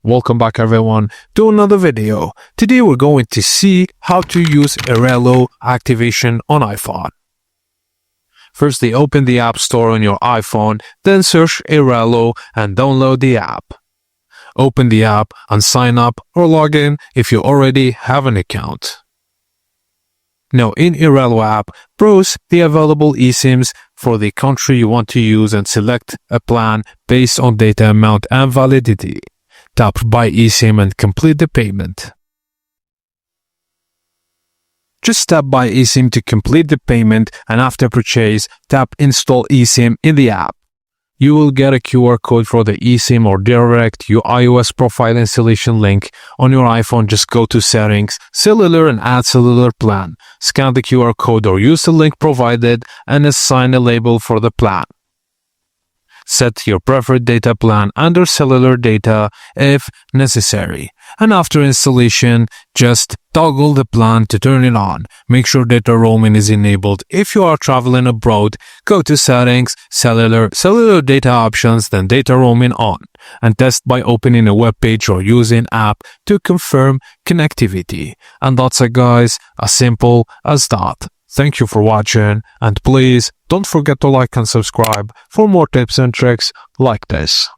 Welcome back everyone to another video. Today we're going to see how to use Airalo activation on iPhone. Firstly, open the App Store on your iPhone, then search Airalo and download the app. Open the app and sign up or log in if you already have an account. Now in Airalo app, browse the available eSIMs for the country you want to use and select a plan based on data amount and validity. Tap Buy eSIM and complete the payment. Just tap Buy eSIM to complete the payment, and after purchase, tap Install eSIM in the app. You will get a QR code for the eSIM or direct your iOS profile installation link. On your iPhone, just go to Settings, Cellular and add cellular plan. Scan the QR code or use the link provided and assign a label for the plan. Set your preferred data plan under cellular data if necessary. And after installation, just toggle the plan to turn it on. Make sure data roaming is enabled. If you are traveling abroad, go to Settings, Cellular data options, then data roaming on. And test by opening a web page or using app to confirm connectivity. And that's it guys, as simple as that. Thank you for watching, and please don't forget to like and subscribe for more tips and tricks like this.